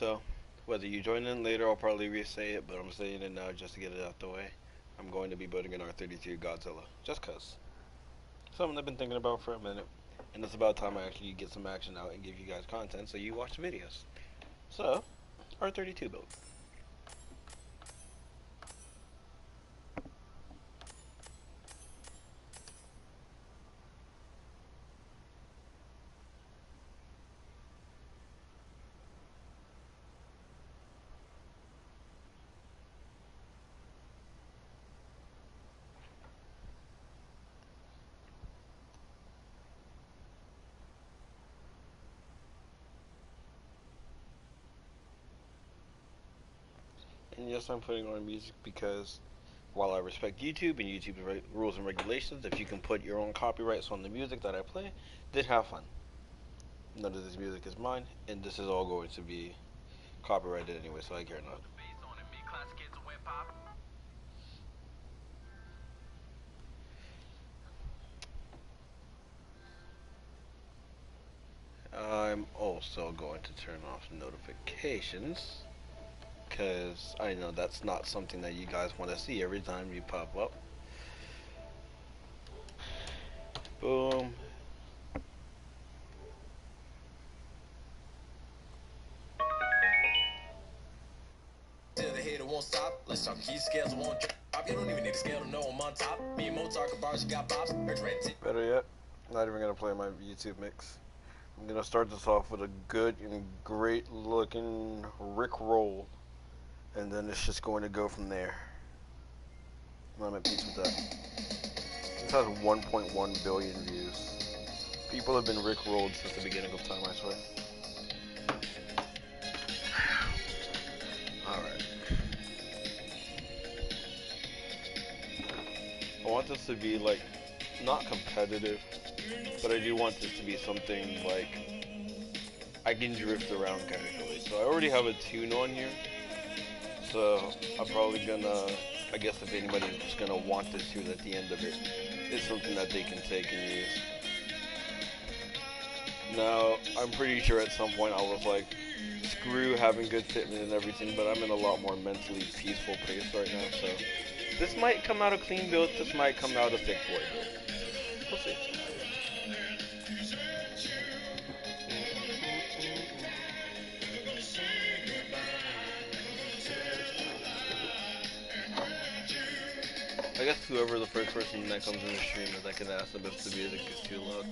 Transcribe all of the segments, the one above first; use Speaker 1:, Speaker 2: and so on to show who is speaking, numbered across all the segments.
Speaker 1: So, whether you join in later, I'll probably re-say it, but I'm saying it now just to get it out the way. I'm going to be building an R32 Godzilla, just cause. Something I've been thinking about for a minute, and it's about time I actually get some action out and give you guys content so you watch the videos. So, R32 build. And yes, I'm putting on music because while I respect YouTube and YouTube's rules and regulations, if you can put your own copyrights on the music that I play, then have fun. None of this music is mine, and this is all going to be copyrighted anyway, so I care not. I'm also going to turn off notifications because I know that's not something that you guys want to see every time you pop up. Boom.
Speaker 2: Till the hater won't stop. Let's talk key scales won't drop. You don't even need a scale to know I'm on top. Me and Mozart bars, you got bops.
Speaker 1: Better yet, not even gonna play my YouTube mix. I'm gonna start this off with a good and great looking Rick roll, and then it's just going to go from there. I'm at peace with that. This has 1.1 billion views. People have been Rick rolled since the beginning of time, I swear. Alright. I want this to be like, not competitive, but I do want this to be something like I can drift around casually. So I already have a tune on here, so I'm probably gonna, I guess if anybody's gonna want this tune at the end of it, it's something that they can take and use. Now, I'm pretty sure at some point I was like, screw having good fitment and everything, but I'm in a lot more mentally peaceful place right now, so this might come out a clean build, this might come out a thick boy build. We'll see. I guess whoever the first person that comes in the stream is, I can ask them if the music is too loud.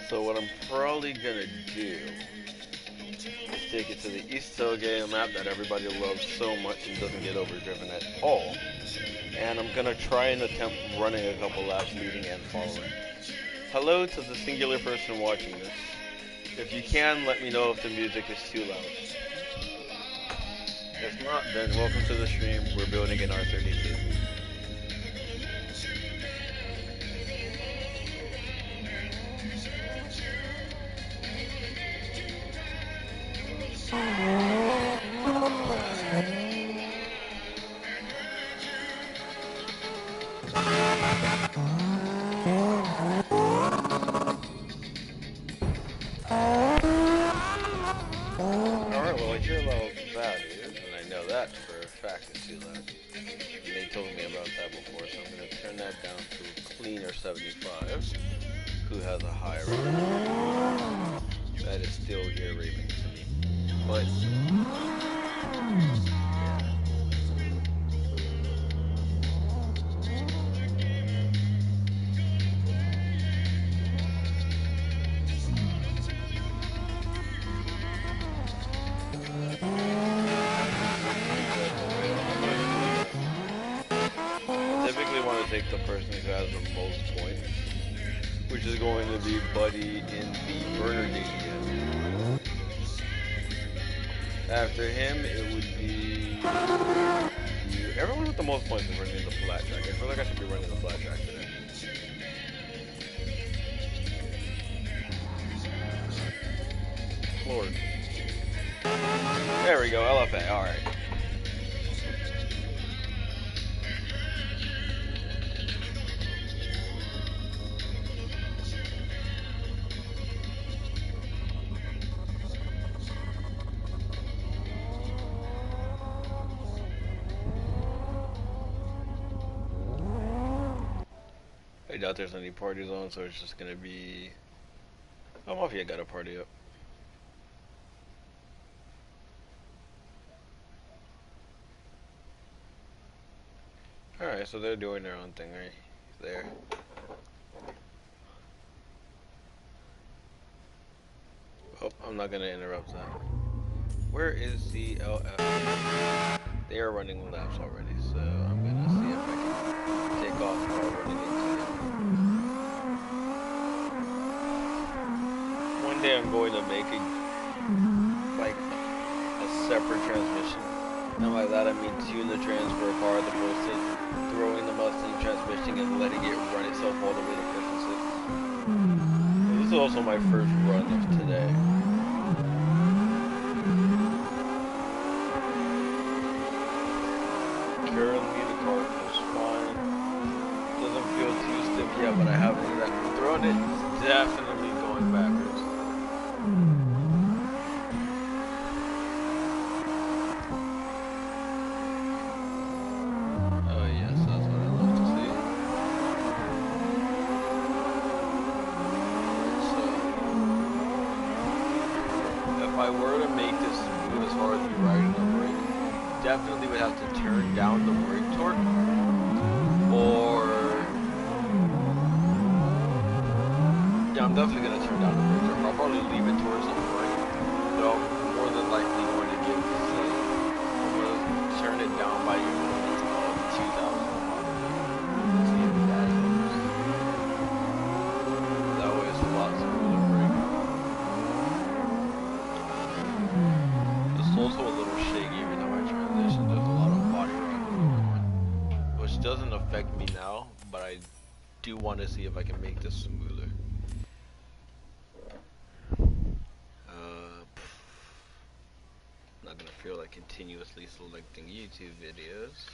Speaker 1: So what I'm probably gonna do is take it to the East Toge map that everybody loves so much and doesn't get overdriven at all. And I'm gonna try and attempt running a couple laps leading and following. Hello to the singular person watching this. If you can, let me know if the music is too loud. If not, then welcome to the stream. We're building an R32. Alright, well I hear how loud that is, and I know that for a fact it's too loud. And they told me about that before, so I'm going to turn that down to a cleaner 75, who has a higher rating. That is still ear-raping to me. But, typically want to take the person who has the most points, which is going to be Buddy in the burner game. After him, it would be you. Everyone with the most points is running the flat track. I feel like I should be running the flat track today. Lord. There we go, LFA, alright. I doubt there's any parties on, so it's just gonna be... Oh, Mafia got a party up. Alright, so they're doing their own thing right there. Oh, I'm not gonna interrupt that. Where is the LF? They are running laps already, so I'm gonna see if I can take off while running into them. One day I'm going to make a separate transmission. And by that I mean tune the transfer car as opposed to throwing the Mustang transmission and letting it run itself all the way to first and sixth. So this is also my first run of today. Currently the car feels fine. Doesn't feel too stiff yet, but I haven't thrown it. It's definitely going backwards. Oh yes, that's what I love to see. So, if I were to make this smooth as far as me riding the brake, definitely would have to turn down the brake torque, or yeah, I'm definitely gonna turn down the brake torque. I'll probably leave it towards the front, but I'm more than likely going to give I'm gonna turn it down by units of 2,000. See if that helps. That way it's a lot smoother brake. It's also a little shaky every time I transition. There's a lot of body rock going on, which doesn't affect me now, but I do want to see if I can make this smoother. I'm not gonna feel like continuously selecting YouTube videos.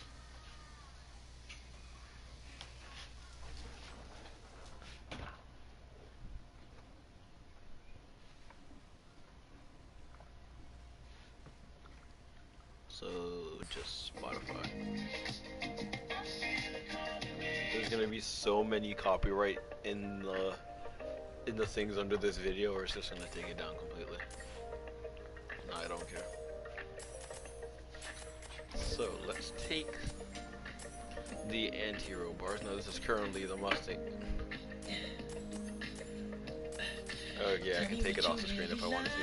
Speaker 1: So just Spotify. There's gonna be so many copyright in the things under this video, or it's just gonna take it down completely. No, I don't care. So let's take the anti-roll bars. Now this is currently the Mustang. Oh yeah, I can take it off the screen if I wanted to.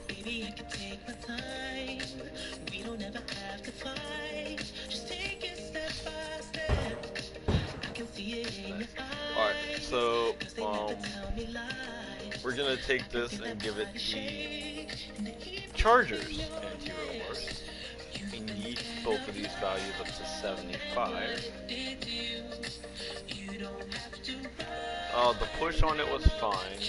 Speaker 1: Baby, I can take my time. We don't ever have to fight. Just take it step by step. I can see it in your eyes. Alright, so we're gonna take this and give it the Chargers anti-roll bars. We need both of these values up to 75. The push on it was fine.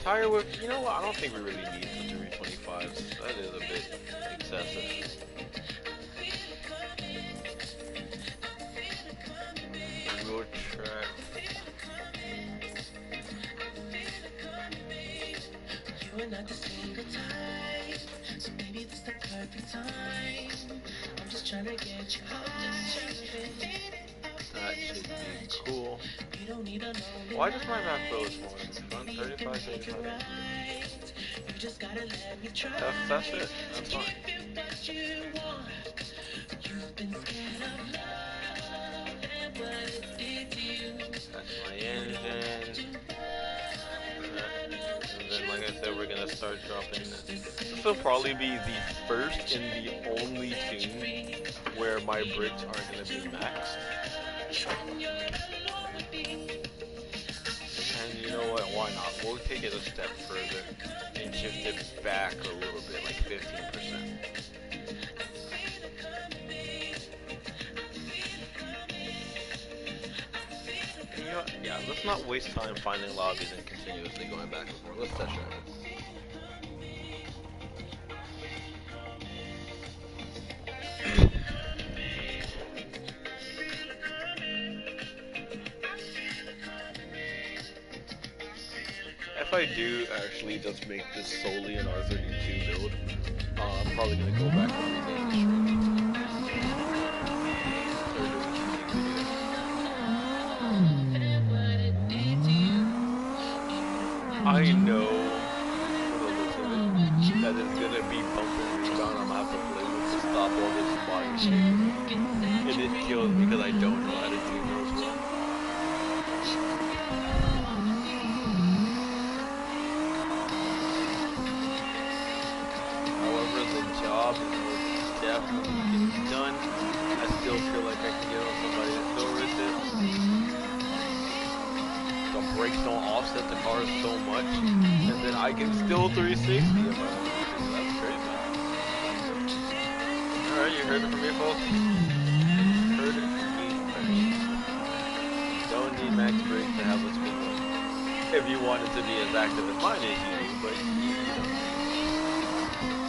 Speaker 1: Tire whip, you know what? I don't think we really need the 325s. That is a bit excessive. Road track. You are not the single type, so maybe this the perfect time. I'm just trying to get you high. That should be cool. Why does my map go this morning? 35, 35. That's it. That's fine. That's my engine. And then, like I said, we're gonna start dropping this. This will probably be the first and the only tune where my brakes aren't gonna be maxed. And you
Speaker 3: know what? Why not? We'll take it a step further and shift it back a little bit, like 15%. You know what? Yeah, let's not waste time finding lobbies and continuously going back and forth. Let's test drive it. If I do actually just make this solely an R32 build, I'm probably gonna go back and rename the stream. I know for the looks of it that it's gonna be bump and rebound. I'm gonna have to play with to stop all this body shaking. And it kills me because I don't know how to do those well. However, the job is definitely getting done. I still feel like I can get on somebody that's still with it. The brakes don't offset the cars so much, and then I can still 360 if I want to. That's crazy. Alright, you heard it from me, folks. Heard it from me first. Don't need max brakes to have a spin wheel. If you want it to be as active as mine is, you do, but you don't.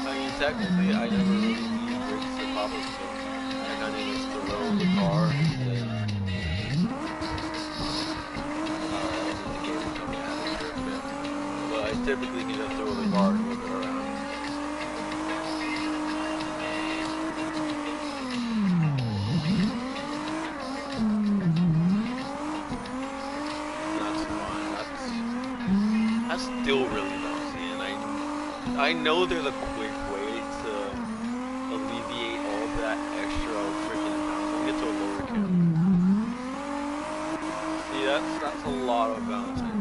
Speaker 3: I mean, technically, I never really need brakes to pop a spin. I kind of just throw the car and then I typically can just throw the car and move it around. That's fine. That's still really bouncy, and I know there's a quick way to alleviate all that extra freaking bouncing. Get to a lower camera. See, that's a lot of bouncing.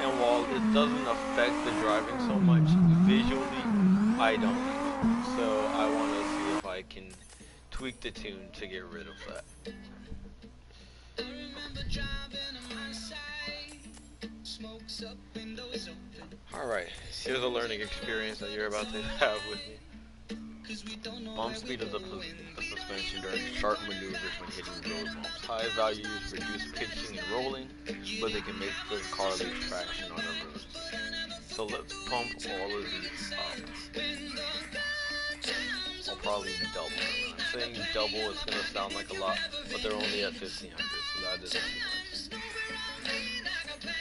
Speaker 3: And while it doesn't affect the driving so much visually, I don't like it. So I want to see if I can tweak the tune to get rid of that. Alright, here's a learning experience that you're about to have with me. Bump speed of the suspension during sharp maneuvers when hitting road bumps. High values reduce pitching and rolling, but they can make the car lose traction on the roads. So let's pump all of these up. I'll probably double them. I'm saying double is going to sound like a lot, but they're only at 1500, so that isn't too much.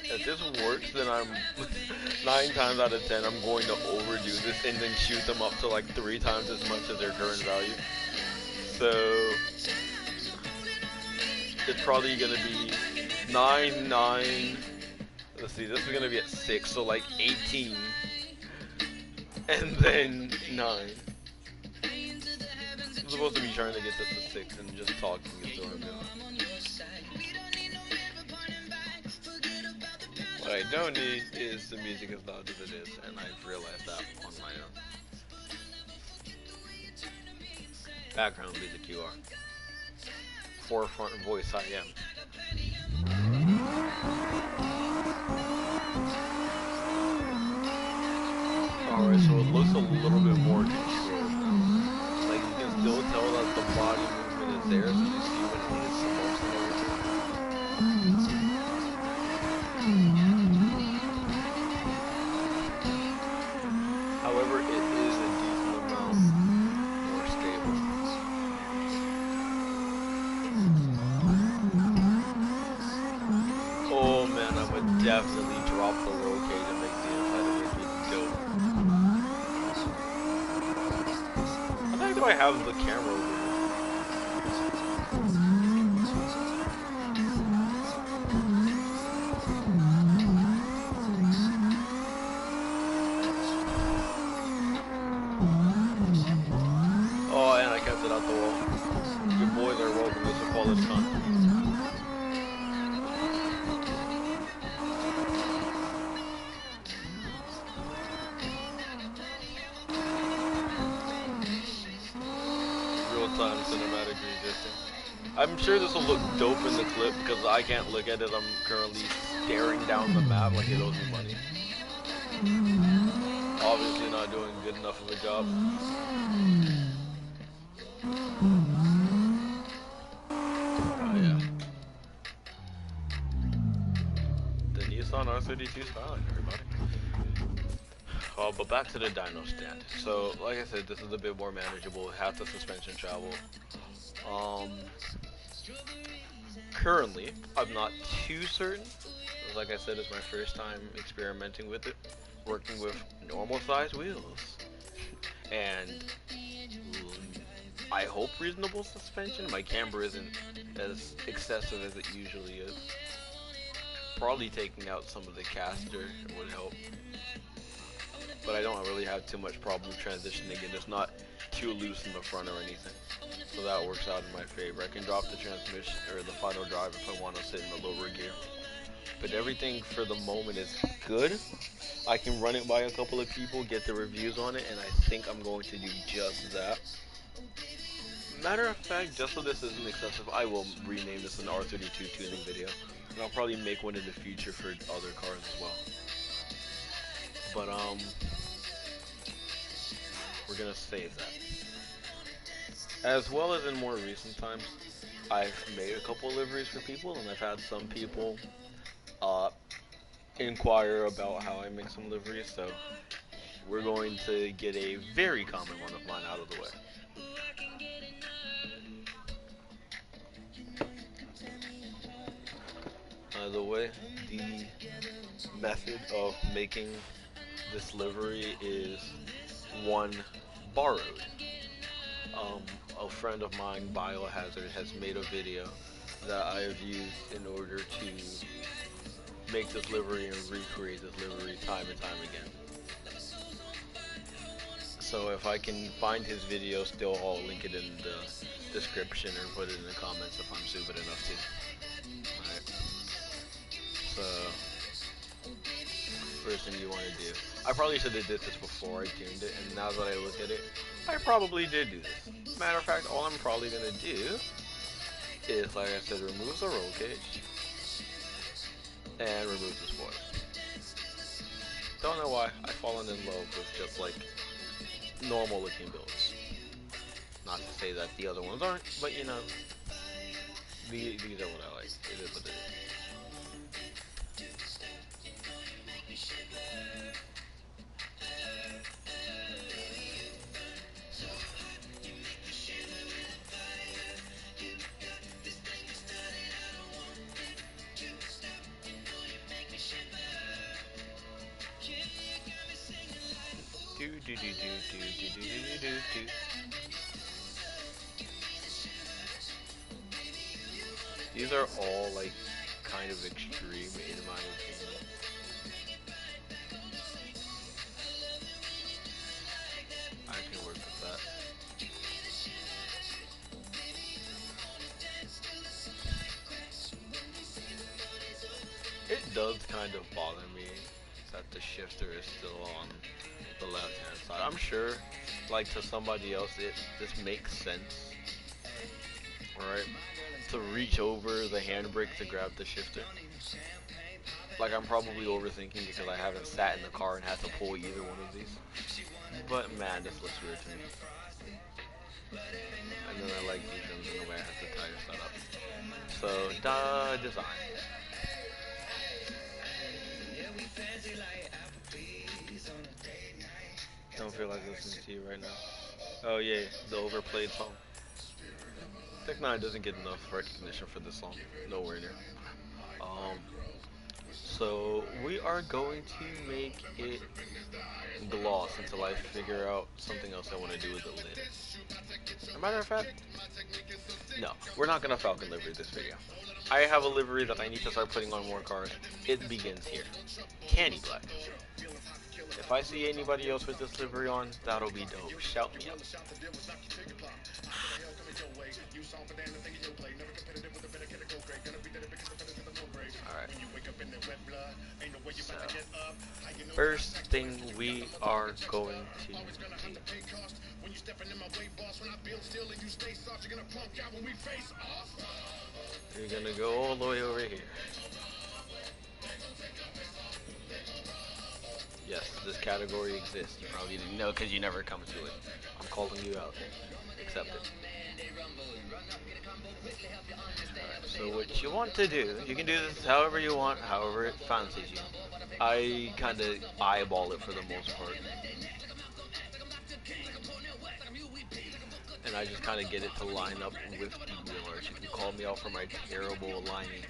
Speaker 3: If this works, then I'm 9 times out of 10 I'm going to overdo this and then shoot them up to like 3 times as much as their current value. So it's probably gonna be 9, 9. Let's see, this is gonna be at 6, so like 18, and then 9. I'm supposed to be trying to get this to 6 and just talking is what I'm doing. What I don't need is the music as loud as it is, and I've realized that on my own. Background music you are. Forefront voice I am. Alright, so it looks a little bit more controlled now. Like you can still tell that the body movement is there, so you see when it hits the bumps and everything. However, it is a decent amount more stable. Oh man, I would definitely drop the roll cage and make the inside of it dope. How the heck do I have the camera over here? Oh, and I kept it out the wall. Your boys are welcome to support this content. Real-time cinematic resisting. I'm sure this will look dope in the clip because I can't look at it. I'm currently staring down the map like it owes me money. Obviously not doing good enough of a job. Yeah. The Nissan R32 Skyline, everybody. Oh, but back to the dyno stand. So, like I said, this is a bit more manageable. Half the suspension travel. Um, Currently, I'm not too certain. Like I said, it's my first time experimenting with it, working with normal size wheels, and I hope reasonable suspension. My camber isn't as excessive as it usually is. Probably taking out some of the caster would help, but I don't really have too much problem transitioning it. It's not too loose in the front or anything, so that works out in my favor. I can drop the transmission or the final drive if I want to sit in the lower gear. But everything for the moment is good. I can run it by a couple of people, get the reviews on it, and I think I'm going to do just that. Matter of fact, just so this isn't excessive, I will rename this an R32 tuning video. And I'll probably make one in the future for other cars as well. But, we're gonna save that. As well as in more recent times, I've made a couple liveries for people, and I've had some people, inquire about how I make some liveries, so we're going to get a very common one of mine out of the way. By the way, the method of making this livery is one borrowed. A friend of mine, Biohazard, has made a video that I have used in order to make this livery and recreate this livery time and time again. So if I can find his video still, I'll link it in the description or put it in the comments if I'm stupid enough to. Alright. So, first thing you want to do. I probably should have did this before I tuned it, and now that I look at it, I probably did do this. Matter of fact, all I'm probably going to do is, like I said, remove the roll cage and remove the spoilers. Don't know why, I've fallen in love with just like normal looking builds. Not to say that the other ones aren't, but you know, these are what I like. It is what it is. These are all like kind of extreme in my opinion. I can work with that. It does kind of bother me that the shifter is still on the left hand side. I'm sure, like to somebody else, this makes sense, alright? To reach over the handbrake to grab the shifter. Like I'm probably overthinking because I haven't sat in the car and had to pull either one of these. But man, this looks weird to me. And then I like these in the way I have the tires set up. So, design. Don't feel like listening to you right now. Oh yeah, the overplayed song. Tech 9 doesn't get enough recognition for this song. Nowhere near. So we are going to make it gloss until I figure out something else I want to do with the lid. As a matter of fact, no, we're not gonna Falcon livery this video. I have a livery that I need to start putting on more cars. It begins here. Candy Black. If I see anybody else with this livery on, that'll be dope. Shout me out. Alright. So, first thing we are going to do. You're gonna go all the way over here. this category exists. You probably didn't know because you never come to it. I'm calling you out. Accept it. Alright, so what you want to do, you can do this however you want, however it fancies you. I kind of eyeball it for the most part. And I just kind of get it to line up with the wheel arch. You can call me out for my terrible aligning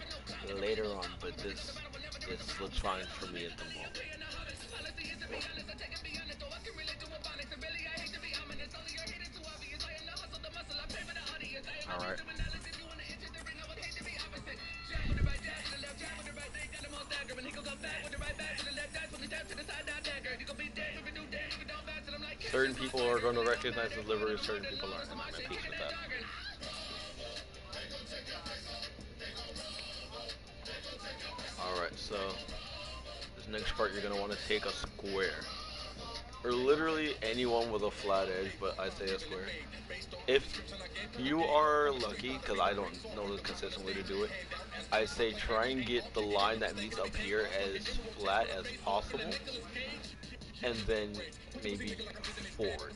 Speaker 3: later on, but this looks fine for me at the moment. Alright. Certain people are going to recognize the livery, certain people aren't, and I'm at peace with that. Alright, so this next part you're going to want to take a square. Or literally anyone with a flat edge, but I'd say a square. If you are lucky, because I don't know the consistent way to do it, I say try and get the line that meets up here as flat as possible, and then maybe forward.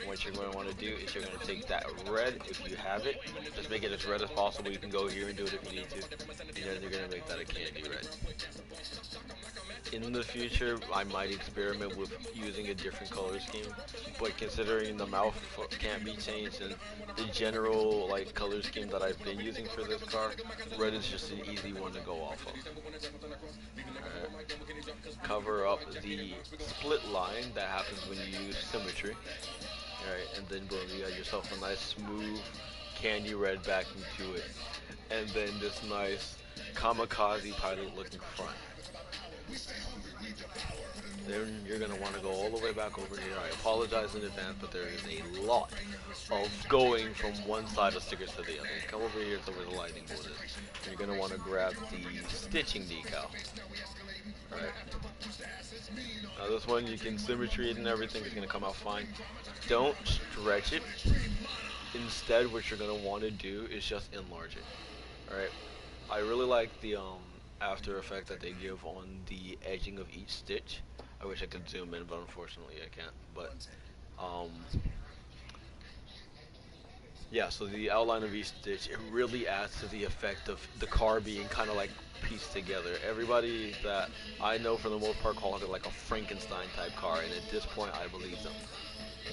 Speaker 3: What you're going to want to do is you're going to take that red, if you have it, just make it as red as possible. You can go here and do it if you need to, and then you're going to make that a candy red. In the future, I might experiment with using a different color scheme, but considering the mouth can't be changed and the general like color scheme that I've been using for this car, red is just an easy one to go off of. Cover up the split line that happens when you use symmetry. Alright, and then boom, you got yourself a nice smooth candy red back into it. And then this nice kamikaze pilot looking front. Then you're going to want to go all the way back over here. I apologize in advance, but there is a lot of going from one side of stickers to the other. Come over here to where the lightning bolt is. And you're going to want to grab the stitching decal. Alright. Now this one you can symmetry it and everything is going to come out fine. Don't stretch it. Instead, what you're going to want to do is just enlarge it. Alright. I really like the after effect that they give on the edging of each stitch. I wish I could zoom in, but unfortunately I can't. But yeah, so the outline of each stitch, it really adds to the effect of the car being kind of like pieced together. Everybody that I know for the most part calls it like a Frankenstein type car, and at this point I believe them.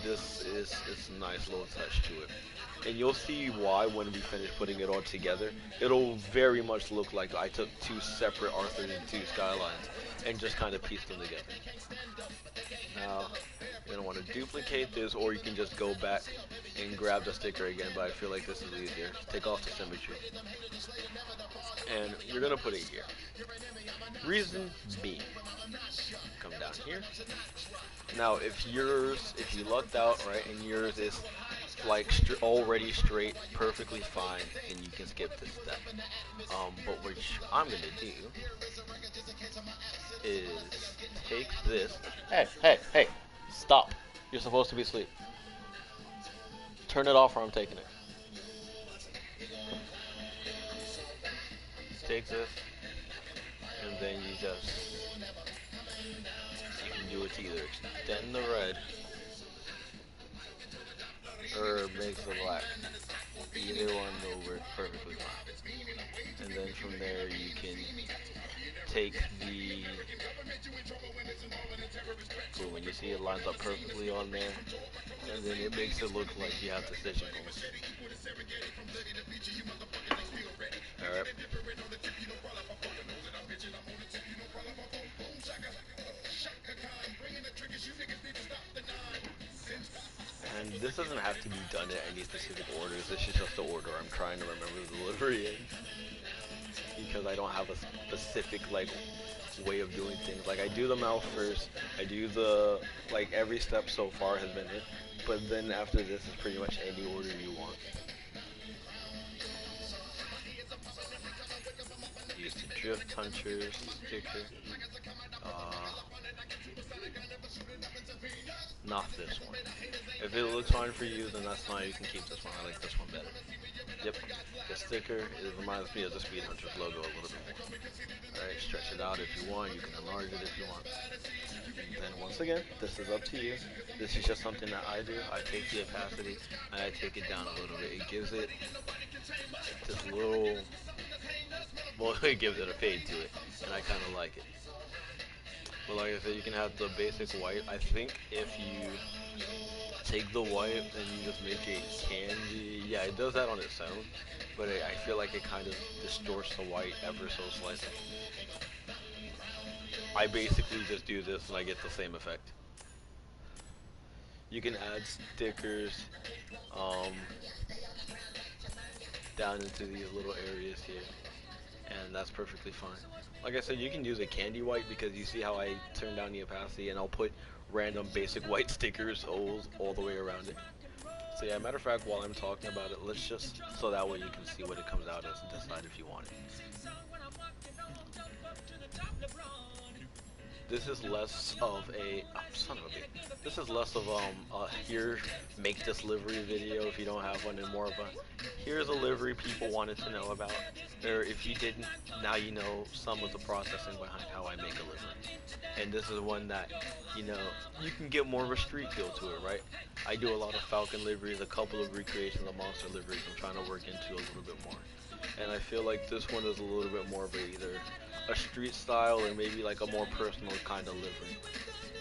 Speaker 3: This is a nice little touch to it. And you'll see why when we finish putting it all together. It'll very much look like I took two separate R32 Skylines and just kind of pieced them together. Now, you're going to want to duplicate this, or you can just go back and grab the sticker again, but I feel like this is easier. Take off the symmetry. And you're going to put it here. Reason being, come down here. Now, if you lucked out, right, and yours is like already straight, perfectly fine, then you can skip this step. But what I'm gonna do is take this. Hey! Stop! You're supposed to be asleep. Turn it off, or I'm taking it. Take this, and then you can do it to either extend the red or make the black. Either one will work perfectly fine. And then from there you can take the boom, when you see it lines up perfectly on there, and then it makes it look like you have the stitching holes. Alright. And this doesn't have to be done in any specific orders. This is just the order I'm trying to remember the delivery in, because I don't have a specific like way of doing things. Like I do the mouth first. I do the like every step so far has been it, but then after this is pretty much any order you want. Use the drift punchers sticker. not this one. If it looks fine for you, then that's fine. You can keep this one. I like this one better. Yep, the sticker, it reminds me of the Speed Hunters logo a little bit more. Alright, stretch it out if you want. You can enlarge it if you want.
Speaker 1: And then once again, this is up to you. This is just something that I do.
Speaker 3: I take the opacity and I take it down a little bit. It gives it this little, well, it gives it a fade to it, and I kind of like it. But like I said, you can have the basic white. I think if you take the white and you just make it candy, yeah, it does that on its own, but I feel like it kind of distorts the white ever so slightly. I basically just do this and I get the same effect. You can add stickers down into these little areas here, and that's perfectly fine. Like I said, you can use a candy white because you see how I turn down the opacity, and I'll put random basic white stickers all the way around it. So yeah, matter of fact, while I'm talking about it, let's just, so that way you can see what it comes out as and decide if you want it. This is less of a, oh, son of a bitch. This is less of here, make this livery video if you don't have one, and more of a, here's a livery people wanted to know about. Or if you didn't, now you know some of the processing behind how I make a livery. And this is one that, you know, you can get more of a street feel to it, right? I do a lot of Falcon liveries, a couple of recreations of monster liveries I'm trying to work into a little bit more. And I feel like this one is a little bit more of either a street style or maybe like a more personal kind of livery.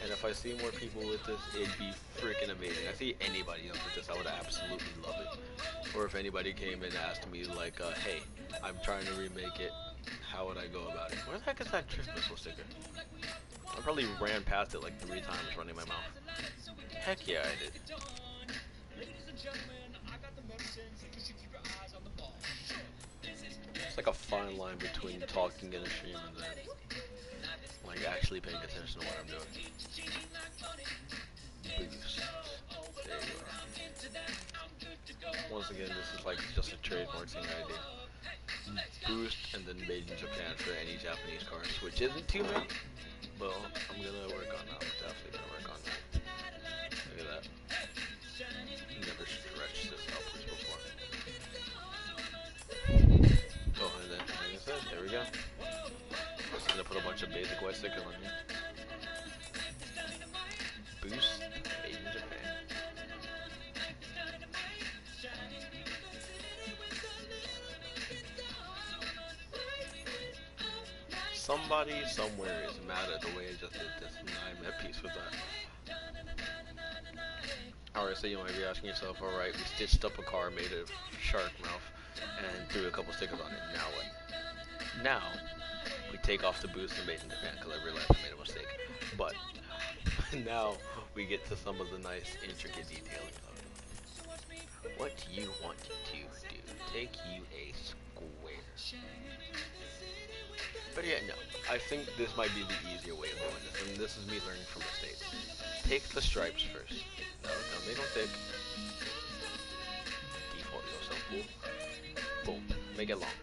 Speaker 3: And if I see more people with this, it'd be freaking amazing. I see anybody else with this, I would absolutely love it. Or if anybody came and asked me like, hey, I'm trying to remake it, how would I go about it? Where the heck is that drift missile sticker? I probably ran past it like 3 times running my mouth. Heck yeah, I did. It's like a fine line between talking in a stream and then like actually paying attention to what I'm doing. Boost. There you are. Once again, this is like just a trademark thing I do. Boost and then made in Japan for any Japanese cars, which isn't too many. Well, I'm gonna work on that. I'm definitely gonna work on that. Look at that. Never stretched this upwards before. Oh, and then, like I said, there we go. Just gonna put a bunch of basic white stickers on here. Boost, made in Japan. Somebody somewhere is mad at the way I just did this, and I'm at peace with that. Alright, so you might be asking yourself, alright, we stitched up a car made of shark mouth and threw a couple stickers on it. Now what? Now, we take off the boost and made in Japan, because I realized I made a mistake. But, now, we get to some of the nice, intricate detailing of it. What do you want to do? Take you a square. But yeah, no, I think this might be the easier way of doing this, and this is me learning from mistakes. Take the stripes first. No, don't make them thick. Default yourself, cool. Boom, make it long.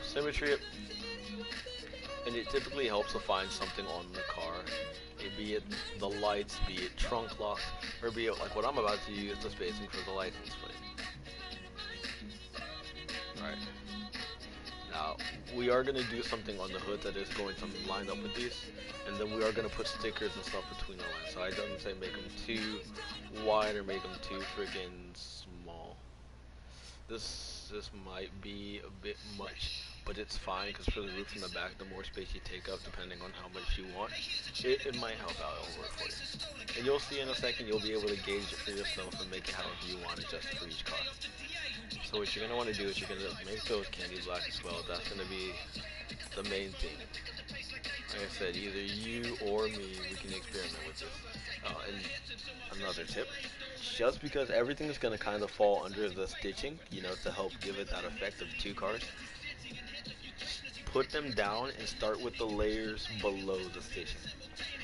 Speaker 3: Symmetry it, and it typically helps to find something on the car, be it the lights, be it trunk locks, or be it like what I'm about to use, the spacing for the license plate. Alright. Now, we are going to do something on the hood that is going to line up with these, and then we are going to put stickers and stuff between the lines. So I don't say make them too wide or make them too freaking small. This might be a bit much, but it's fine because for the roof in the back, the more space you take up, depending on how much you want, it might help out a work for you. And you'll see in a second, you'll be able to gauge it for yourself and make it however you want it just for each car. So what you're going to want to do is you're going to make those candy black as well. That's going to be the main thing. Like I said, either you or me, we can experiment with this. And another tip, just because everything is going to kind of fall under the stitching, you know, to help give it that effect of 2 cars, put them down and start with the layers below the stitching.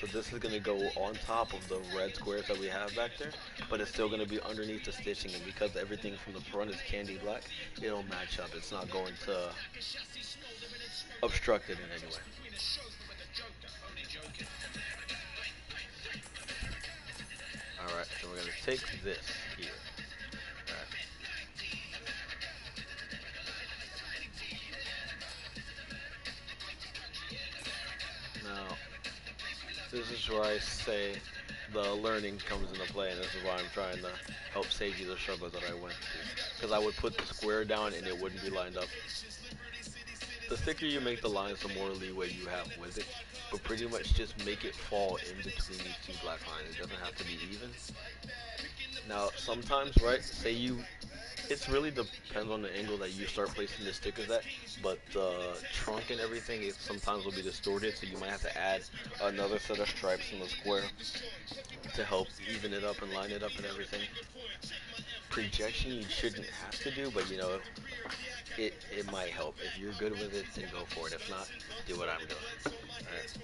Speaker 3: So this is going to go on top of the red squares that we have back there, but it's still going to be underneath the stitching, and because everything from the front is candy black, it'll match up. It's not going to obstruct it in any way. and we're gonna take this here. Alright. Now, this is where I say the learning comes into play, and this is why I'm trying to help save you the struggle that I went through. Because I would put the square down and it wouldn't be lined up. The thicker you make the lines, the more leeway you have with it. But pretty much just make it fall in between these two black lines. It doesn't have to be even. Now, sometimes, right, say you, it's really depends on the angle that you start placing the stickers at, but the trunk and everything, it sometimes will be distorted, so you might have to add another set of stripes in the square to help even it up and line it up and everything. Projection you shouldn't have to do, but you know, it might help. If you're good with it, then go for it. If not, do what I'm doing. Alright.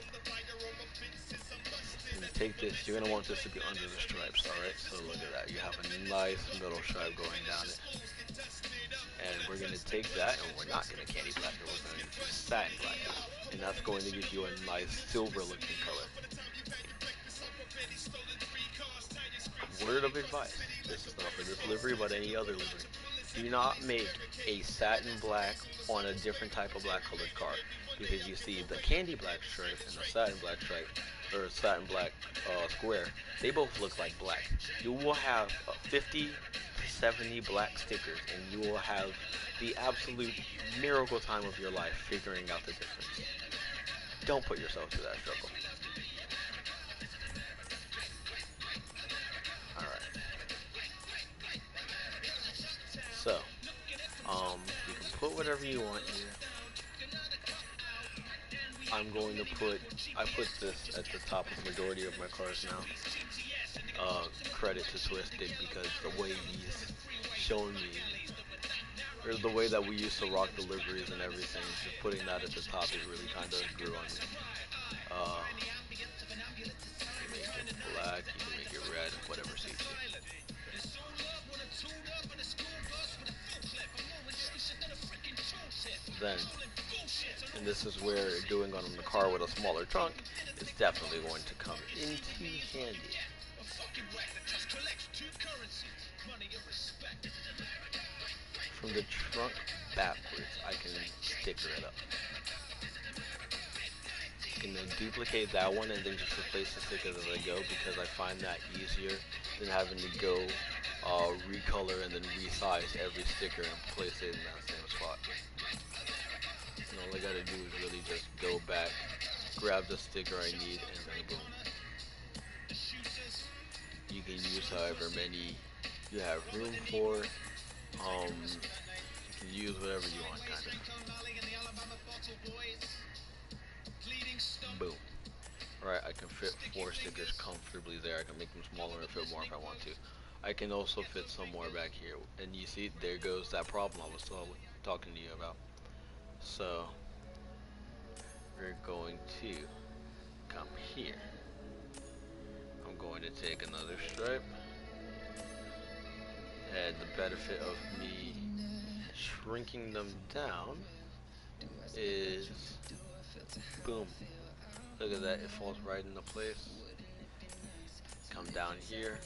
Speaker 3: Take this, you're gonna want this to be under the stripes, alright? So look at that. You have a nice middle stripe going down it. And we're gonna take that, and we're not gonna candy black it, we're gonna do satin black it. And that's going to give you a nice silver looking color. Word of advice, this is not for this livery, but any other livery. Do not make a satin black on a different type of black colored car, because you see the candy black stripe and the satin black stripe, or satin black square, they both look like black. You will have 50 to 70 black stickers, and you will have the absolute miracle time of your life figuring out the difference. Don't put yourself through that struggle. So, you can put whatever you want here. I'm going to I put this at the top of the majority of my cars now. Credit to Twisted, because the way he's shown me, or the way that we used to rock the liveries and everything, just putting that at the top is really kind of grew on me. You can make it black, you can make it red, whatever suits you. Then, and this is where doing on the car with a smaller trunk is definitely going to come into handy. From the trunk backwards, I can sticker it up. You can then duplicate that one and then just replace the stickers as I go, because I find that easier than having to go recolor and then resize every sticker and place it in that same spot. And all I gotta do is really just go back, grab the sticker I need, and then boom. You can use however many you have room for. You can use whatever you want, kind of. Boom. Alright, I can fit 4 stickers comfortably there. I can make them smaller and fit more if I want to. I can also fit some more back here. And you see, there goes that problem I was talking to you about. So, we're going to come here. I'm going to take another stripe. And the benefit of me shrinking them down is, boom. Look at that, it falls right into place. Come down here.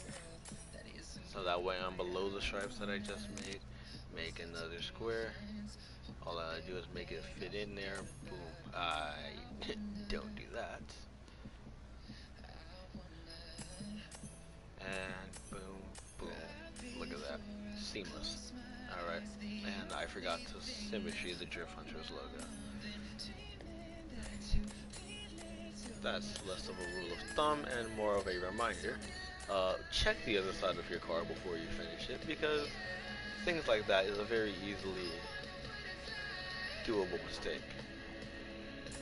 Speaker 3: So that way I'm below the stripes that I just made. Make another square. All I do is make it fit in there. Boom. I don't do that. And boom, boom. Look at that. Seamless. Alright. And I forgot to symmetry the Drift Hunters logo. That's less of a rule of thumb and more of a reminder. Check the other side of your car before you finish it, because things like that is a very easily doable mistake.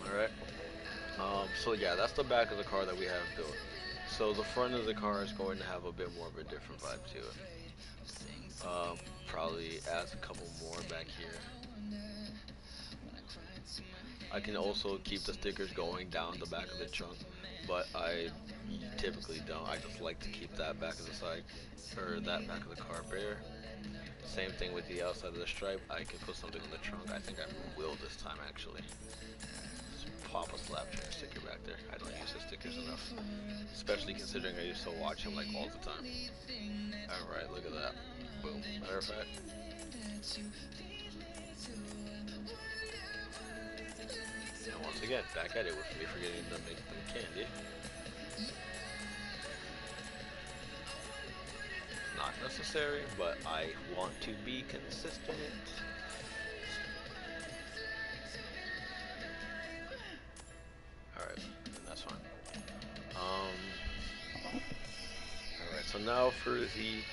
Speaker 3: Alright. So yeah, that's the back of the car that we have built. So the front of the car is going to have a bit more of a different vibe to it. Probably adds a couple more back here. I can also keep the stickers going down the back of the trunk, but I typically don't. I just like to keep that back of the side, or that back of the car bare. Same thing with the outside of the stripe. I can put something in the trunk. I think I will this time, actually. Just Papa Slapjack sticker back there. I don't use his stickers enough, especially considering I used to watch him like all the time. Alright, look at that. Boom. Matter of fact. And once again, back at it with me forgetting to make them candy. Not necessary, but I want to be consistent. Alright, that's fine. Alright, so now for the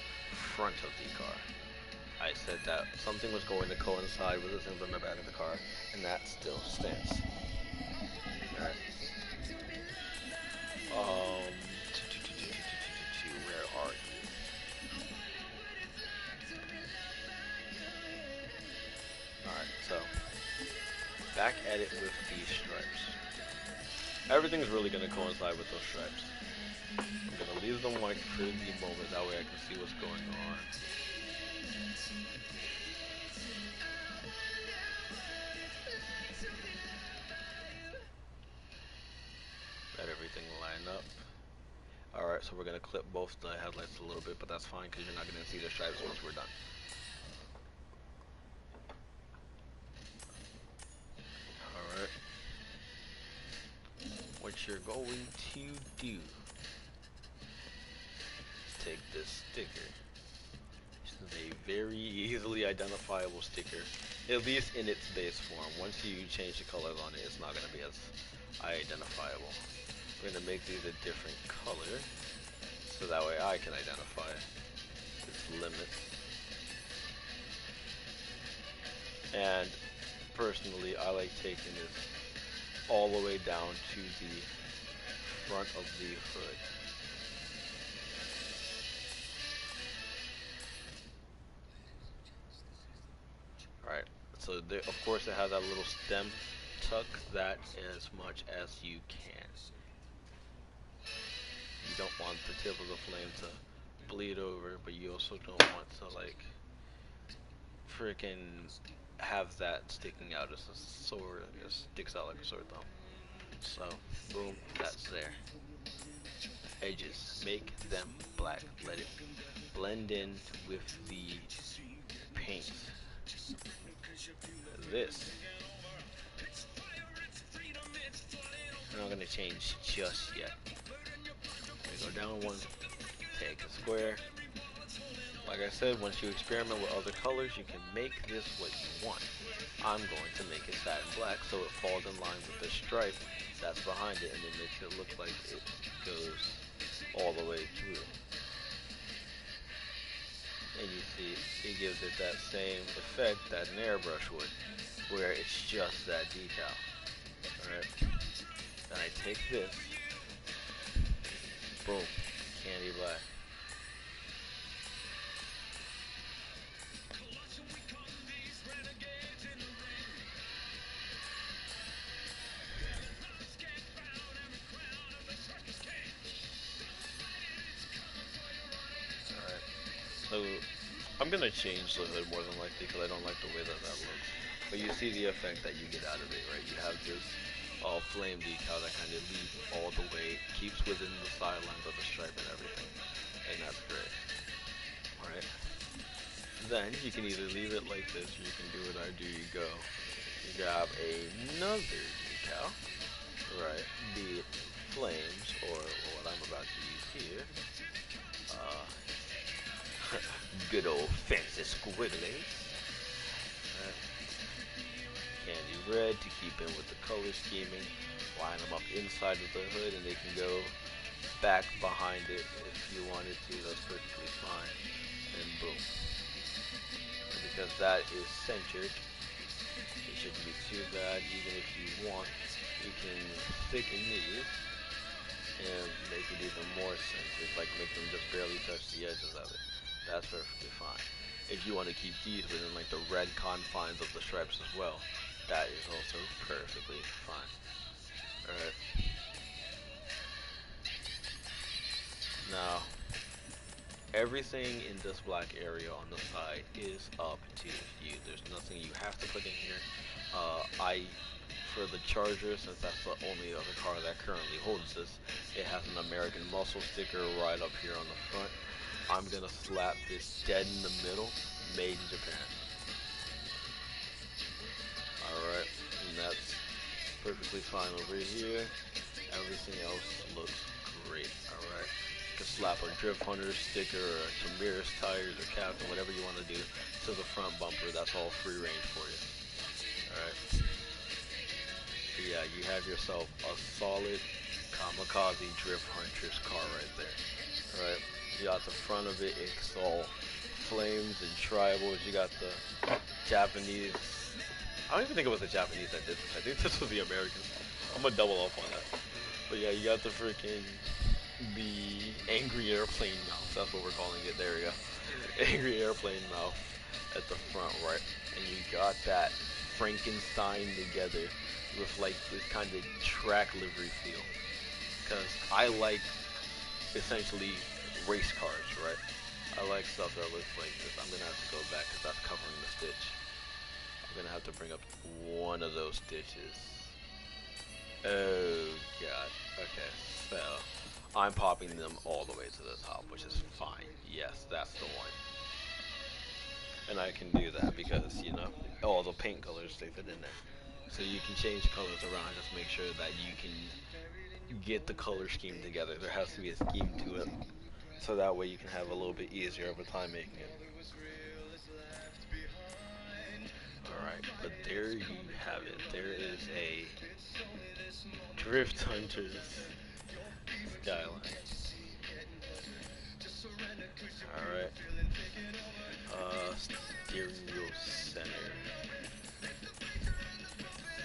Speaker 3: front of the car. I said that something was going to coincide with the things on the back of the car, and that still stands. Alright. Where are you? Alright, so back at it with these stripes. Everything's really gonna coincide with those stripes. I'm gonna leave them white for the moment, that way I can see what's going on. Let everything line up. Alright, so we're gonna clip both the headlights a little bit, but that's fine because you're not gonna see the stripes once we're done. Alright. What you're going to do is take this sticker. This is a very easily identifiable sticker, at least in its base form. Once you change the colors on it, it's not gonna be as identifiable. We're gonna make these a different color, so that way I can identify its limits. And personally, I like taking this all the way down to the front of the hood. Alright, so there, of course it has that little stem. Tuck that as much as you can. You don't want the tip of the flame to bleed over, but you also don't want to like freaking have that sticking out as a sword. It sticks out like a sore thumb. So boom, that's there. Edges, make them black. Let it blend in with the paint. This I'm not gonna change just yet. Go down one, take a square. Like I said, once you experiment with other colors, you can make this what you want. I'm going to make it satin black so it falls in line with the stripe that's behind it, and it makes it look like it goes all the way through. And you see, it gives it that same effect that an airbrush would, where it's just that decal. Alright, then I take this, boom, candy black. Alright, so I'm gonna change the hood more than likely because I don't like the way that looks. But you see the effect that you get out of it, right? You have this flame decal that kind of leads all the way, keeps within the sidelines of the stripe and everything, and that's great. Alright, then you can either leave it like this or you can do what I do. You go, you grab another decal, right, be it flames or what I'm about to use here, good old fancy squiggly. Candy red to keep in with the color scheming. Line them up inside of the hood and they can go back behind it if you wanted to. That's perfectly fine. And boom. And because that is centered, it shouldn't be too bad. Even if you want, you can thicken these and make it even more centered, like make them just barely touch the edges of it. That's perfectly fine. If you want to keep these within like the red confines of the stripes as well, that is also perfectly fine. Alright. Now, everything in this black area on the side is up to you. There's nothing you have to put in here. I for the Charger, since that's the only other car that currently holds this, it has an American Muscle sticker right up here on the front. I'm gonna slap this dead in the middle, made in Japan. Alright, and that's perfectly fine over here. Everything else looks great. Alright. You can slap a Drift Hunter sticker or a Tamir's tires or Captain, whatever you want to do to the front bumper. That's all free range for you. Alright. Yeah, you have yourself a solid kamikaze Drift Hunter's car right there. Alright. You got the front of it, it's all flames and tribals. You got the Japanese. I don't even think it was the Japanese that did this. I think this was the Americans. I'm gonna double up on that. But yeah, you got the freaking the angry airplane mouth. That's what we're calling it. There we go. Angry airplane mouth at the front, right? And you got that Frankenstein together with like this kind of track livery feel. Because I like essentially race cars, right? I like stuff that looks like this. I'm gonna have to go back because that's covering the stitch. I'm gonna have to bring up one of those stitches. Oh god. Okay, so I'm popping them all the way to the top, which is fine. Yes, that's the one. And I can do that because, you know, all the paint colors, they fit in there. So you can change colors around, just make sure that you can get the color scheme together. There has to be a scheme to it. So that way you can have a little bit easier of a time making it. Alright, but there you have it. There is a Drift Hunters Skyline. Alright. Stereo center.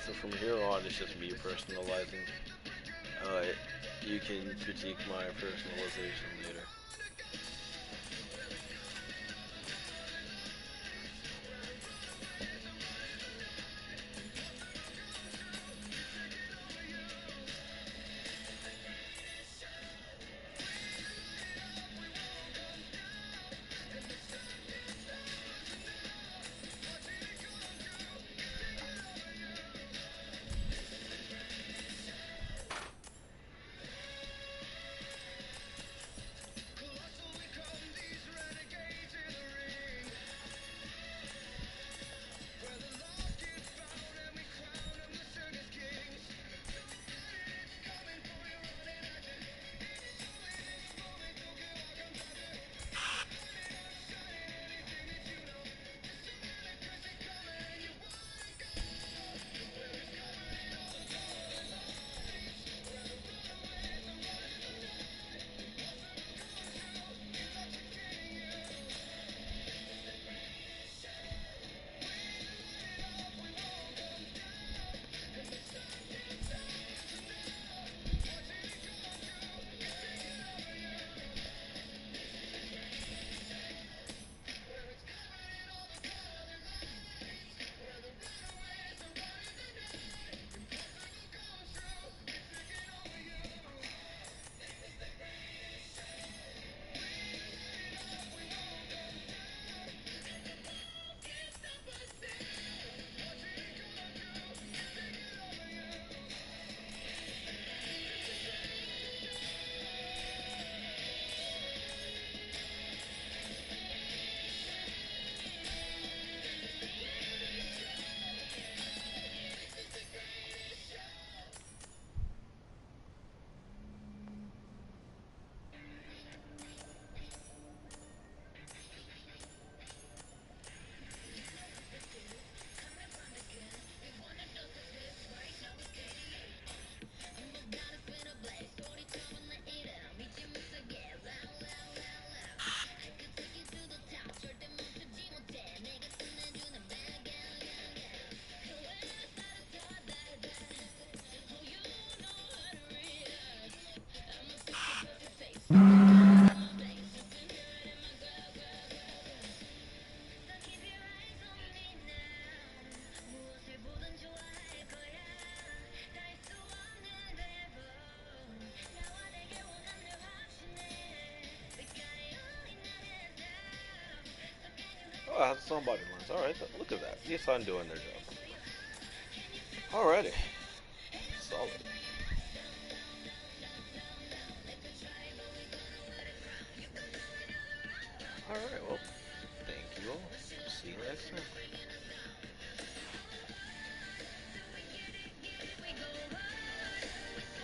Speaker 3: So from here on, it's just me personalizing. You can critique my personalization later. Oh, I have somebody lines. Alright, look at that. Yes, I'm doing their job. Alrighty.
Speaker 1: solid. Alright, well, thank you all. See you next time.